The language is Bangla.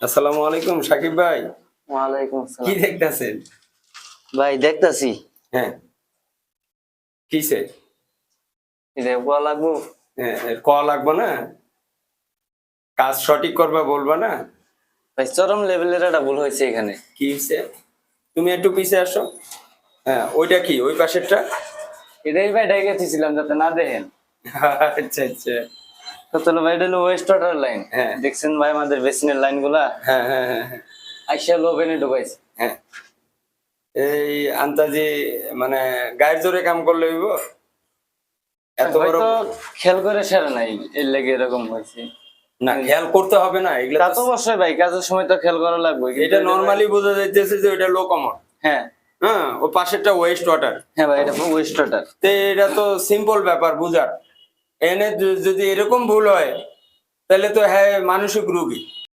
আসসালামু আলাইকুম সাকিব ভাই। ওয়ালাইকুম কি আসসালাম। দেখতেছেন? ভাই দেখতাছি হ্যাঁ, কিসে? এটা বলা লাগবো। হ্যাঁ, কল লাগবে না? কাজ সঠিক করবা বলবা না? ভাই চরম লেভেলের একটা ভুল হয়েছে এখানে। কি হইছে? তুমি একটু পিছে আসো। হ্যাঁ, ওইটা কি? ওই পাশেরটা? এটাই ভাই ডেকে দিছিলাম যাতে না দেখেন। আচ্ছা আচ্ছা। তাহলে ভাই এটা হলো ওয়েস্ট ওয়াটার লাইন। হ্যাঁ। দেখছেন ভাই আমাদের বেসিনের লাইন গুলা হ্যাঁ হ্যাঁ হ্যাঁ হ্যাঁ আইসা লোভেনে ঢুকাইছে। হ্যাঁ। এই আন্তাজি মানে গায়ের জোরে কাম করলে হইব? এত বড় হয়তো খেয়াল করে সেরে নাই এর লেগে এরকম হয়েছে। না, খেয়াল করতে হবে না এগুলা তা তো। তো অবশ্যই ভাই কাজের সময় তো খেয়াল করা লাগবে। এটা নরমালি বোঝা যাইতেছে যে ওইটা লো কমন। হ্যাঁ হ্যাঁ, ও পাশেরটা ওয়েস্ট ওয়াটার। হ্যাঁ ভাই এটা ওয়েস্ট ওয়াটার। তো এটা তো সিম্পল ব্যাপার বুঝার। এনে যদি এরকম ভুল হয় তাহলে তো হ্যাঁ মানসিক রোগী।